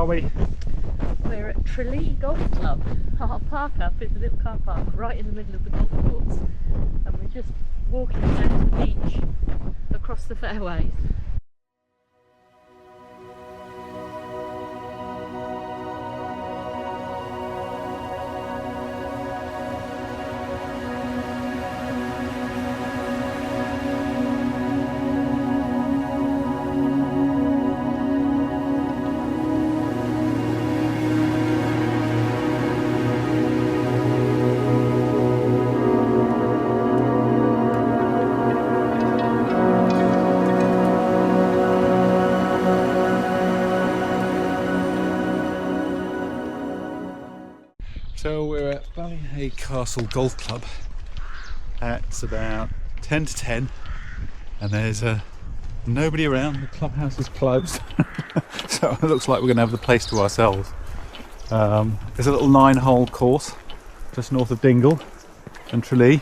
we? We're at Tralee Golf Club. Our park up is a little car park right in the middle of the golf course, and we're just walking down to the beach across the fairways. So we're at BallyHeigue Castle Golf Club. It's about 10 to 10 and there's nobody around. The clubhouse is closed. So it looks like we're going to have the place to ourselves. There's a little 9-hole course just north of Dingle and Tralee.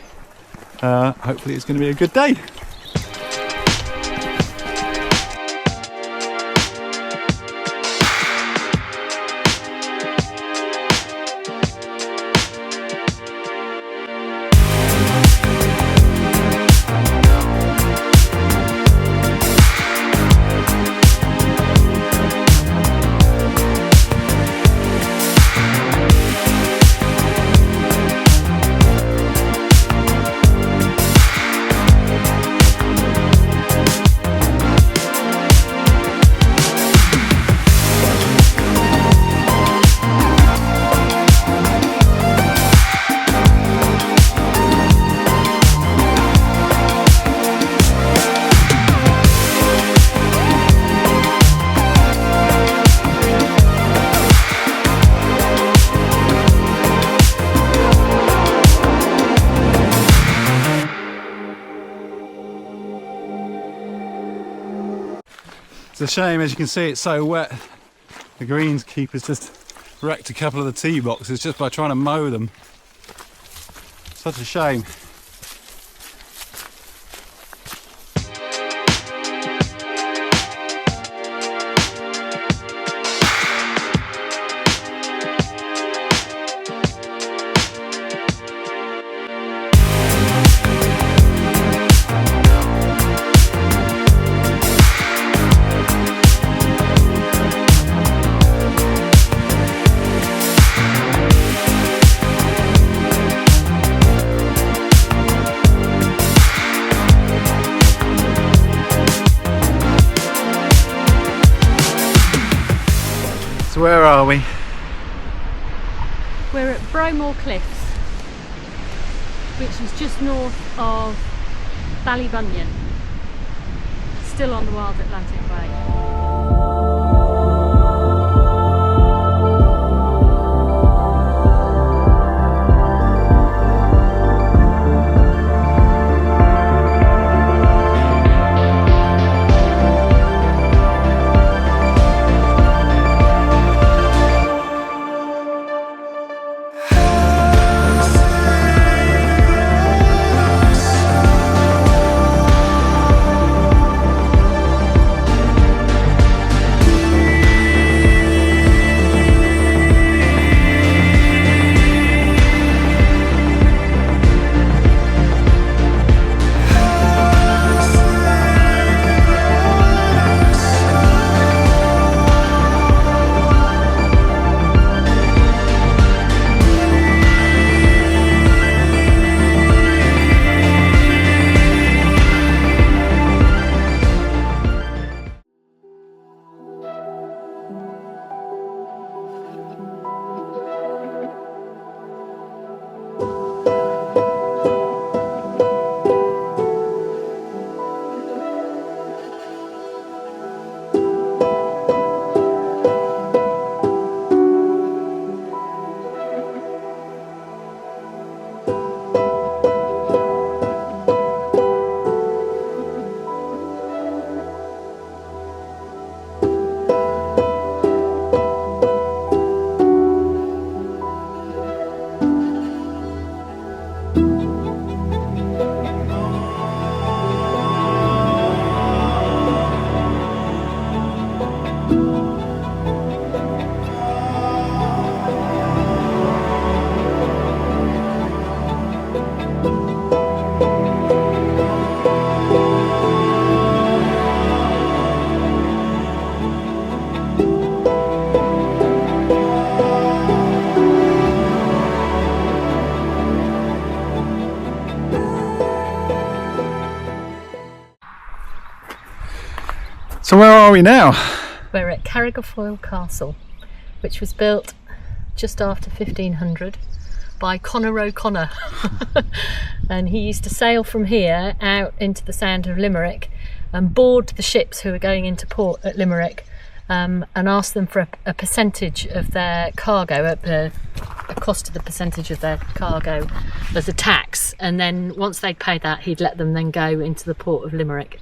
Hopefully it's going to be a good day. It's a shame, as you can see, it's so wet. The greenskeeper's just wrecked a couple of the tee boxes just by trying to mow them. Such a shame. So where are we? We're at Bromor Cliffs, which is just north of Ballybunion, still on the Wild Atlantic Way. So where are we now? We're at Carrigafoyle Castle, which was built just after 1500 by Conor O'Connor. And he used to sail from here out into the Sound of Limerick and board the ships who were going into port at Limerick, and ask them for a percentage of their cargo, a cost of the percentage of their cargo as a tax, and then once they'd paid that, he'd let them then go into the port of Limerick.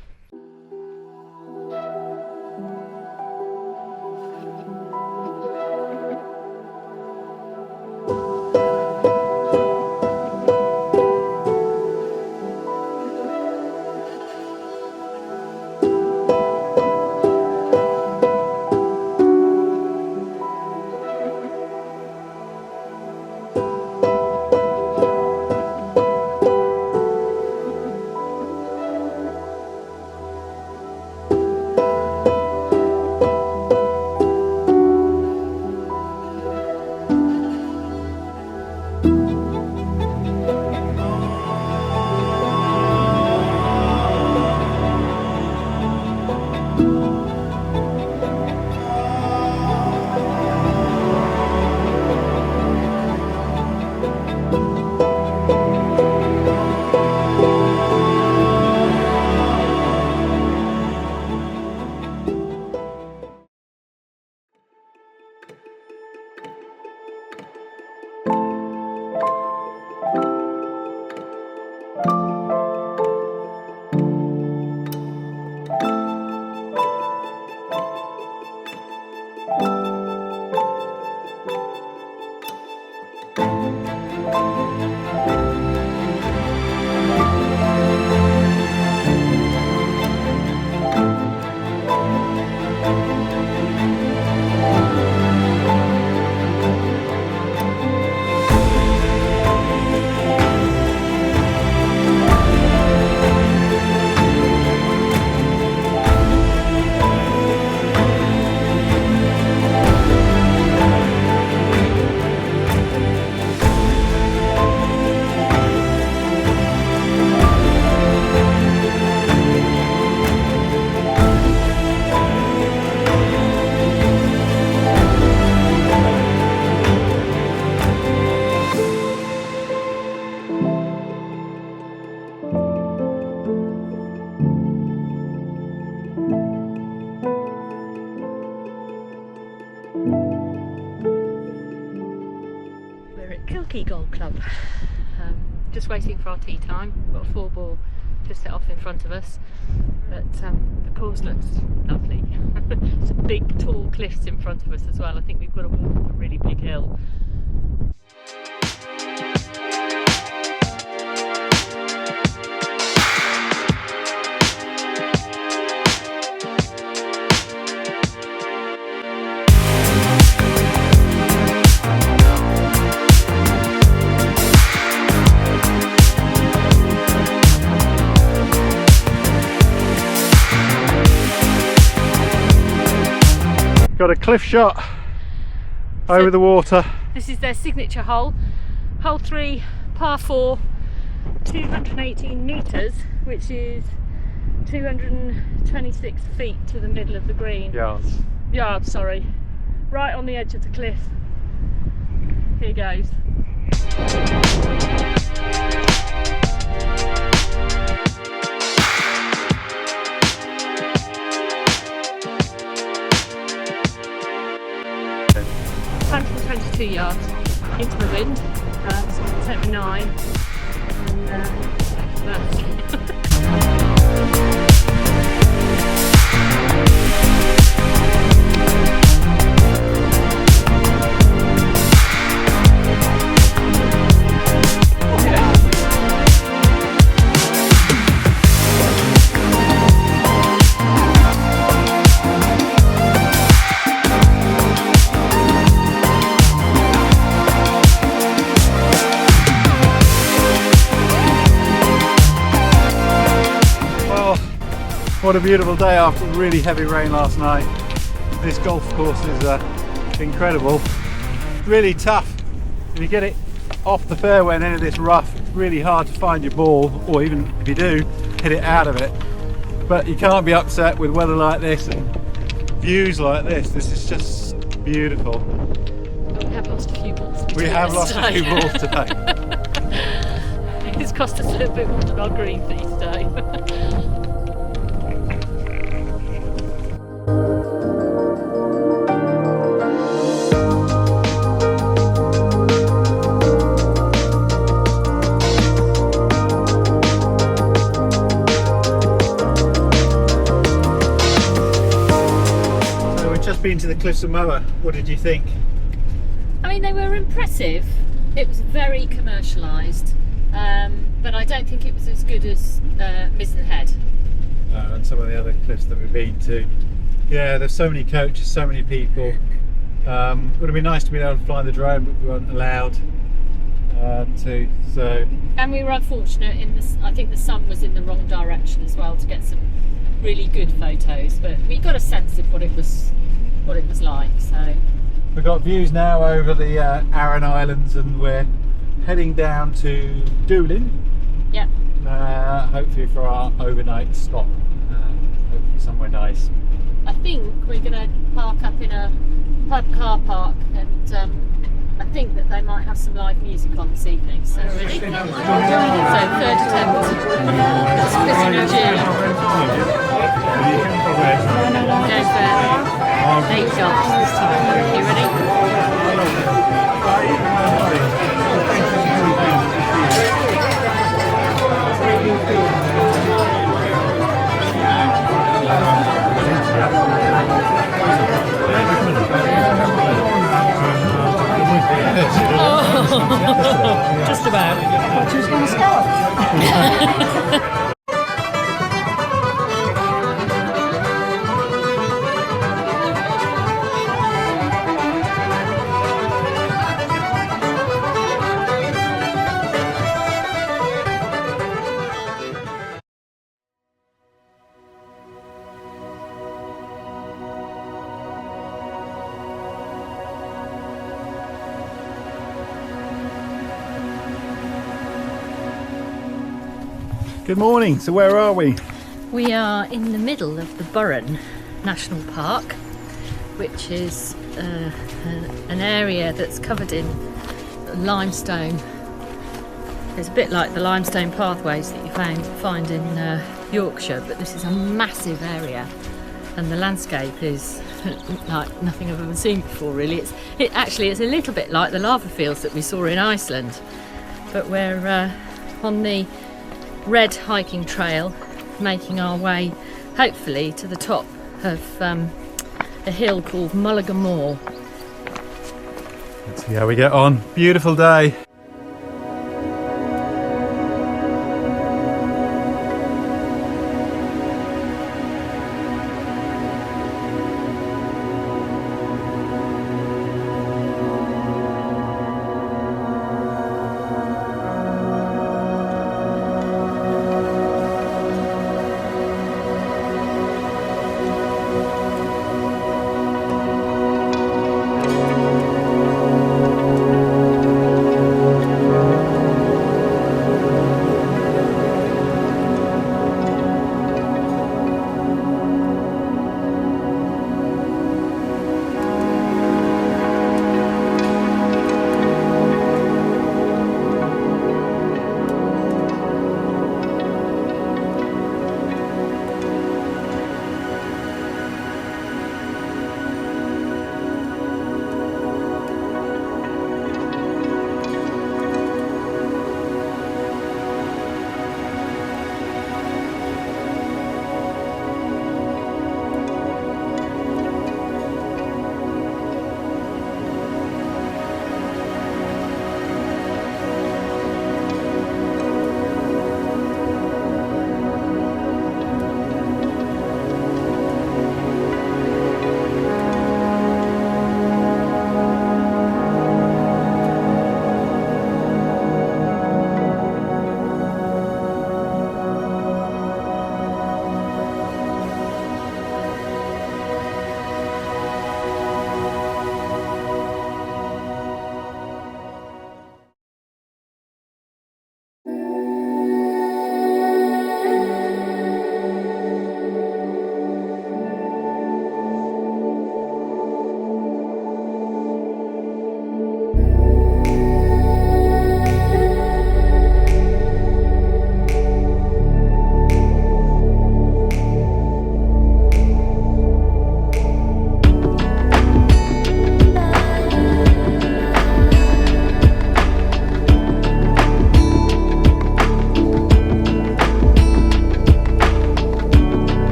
Kilkee Golf Club. Just waiting for our tea time. We've got a 4-ball just set off in front of us, but the course looks lovely. Some big tall cliffs in front of us as well. I think we've got to walk up a really big hill. Got a cliff shot over the water. This is their signature hole. Hole 3, par 4, 218 metres, which is 226 feet to the middle of the green. Yards, sorry. Right on the edge of the cliff. Here goes. Yards into the wind, so it'll take me 9, and that's What a beautiful day after really heavy rain last night. This golf course is incredible. Really tough. If you get it off the fairway and into this rough, it's really hard to find your ball, or even if you do, hit it out of it. but you can't be upset with weather like this and views like this. This is just beautiful. We have lost a few balls. We have lost a few balls today. It's cost us a little bit more than our green fee today. Been to the Cliffs of Moher. What did you think? I mean, they were impressive. It was very commercialised, but I don't think it was as good as Mizzen Head. And some of the other cliffs that we've been to. Yeah, there's so many coaches, so many people. Would have been nice to be able to fly the drone, but we weren't allowed to. So. And we were unfortunate in this. I think the sun was in the wrong direction as well to get some really good photos, but we got a sense of what it was like. So we've got views now over the Aran Islands, and we're heading down to Doolin. Yeah. Hopefully for our overnight stop. Hopefully somewhere nice. I think we're going to park up in a pub car park, and I think that they might have some live music on this evening. So ready? So third attempt. Splitting a G. Go for 8 shots this time. You ready? Oh, just about. But she was going to start. Good morning. So where are we? We are in the middle of the Burren National Park, which is an area that's covered in limestone. It's a bit like the limestone pathways that you find in Yorkshire, but this is a massive area, and the landscape is like nothing I've ever seen before. Really, it's a little bit like the lava fields that we saw in Iceland, but we're on the red hiking trail, making our way hopefully to the top of a hill called Mullaghmore. Let's see how we get on. Beautiful day.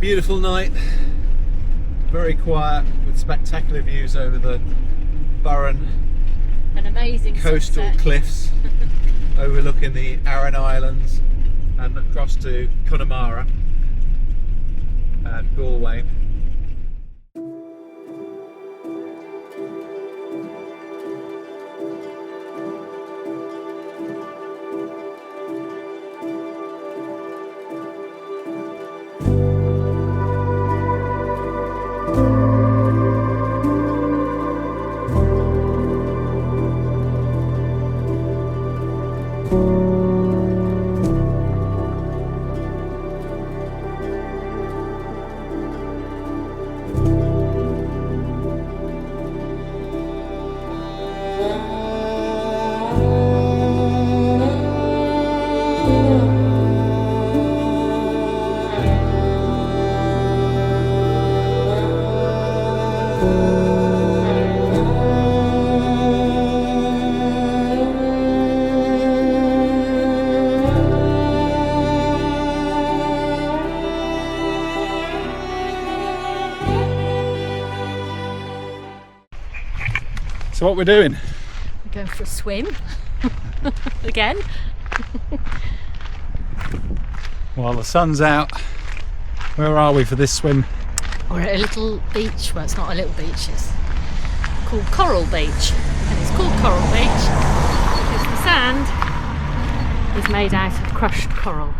beautiful night, very quiet with spectacular views over the Burren An amazing coastal sunset. cliffs overlooking the Aran Islands and across to Connemara and Galway. So what we're doing? We're going for a swim again. While the sun's out, where are we for this swim? We're at a little beach. Well, it's not a little beach, it's called Coral Beach. And it's called Coral Beach because the sand is made out of crushed coral.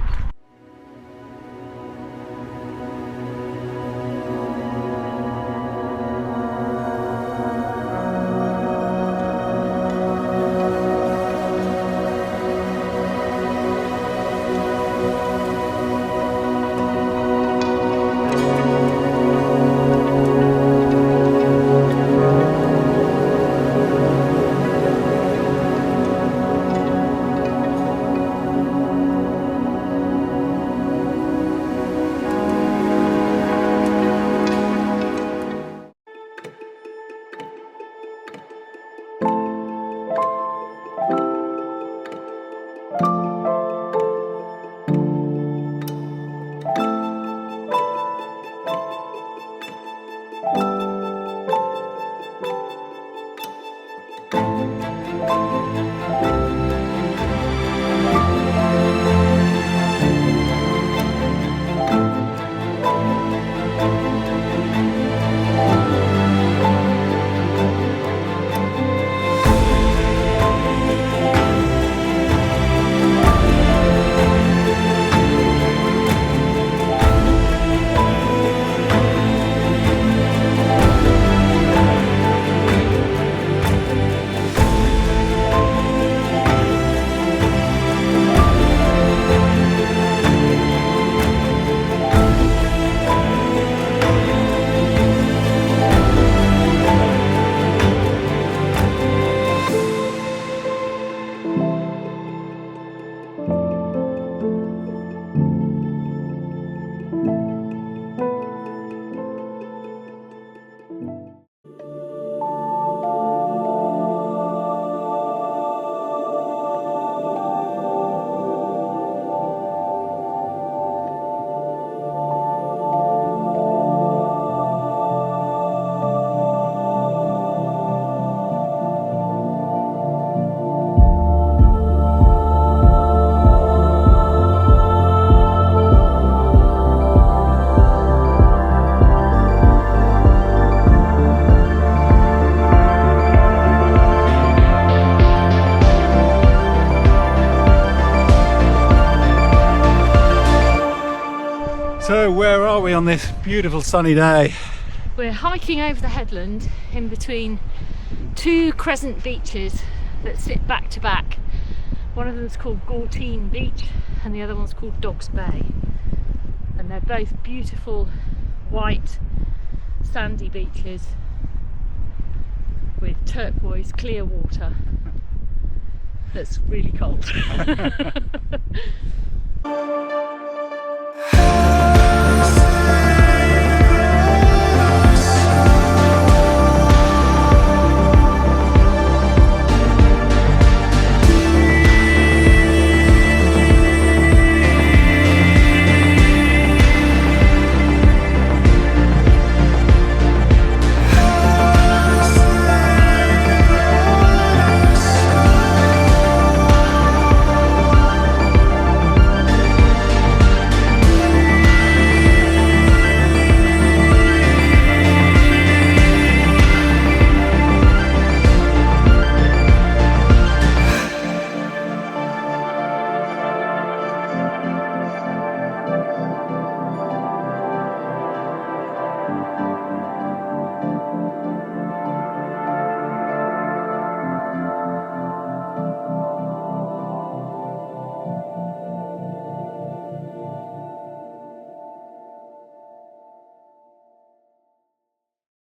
So where are we on this beautiful sunny day? We're hiking over the headland in between two crescent beaches that sit back to back. One of them's called Gortine Beach and the other one's called Dogs Bay. And they're both beautiful white sandy beaches with turquoise clear water that's really cold.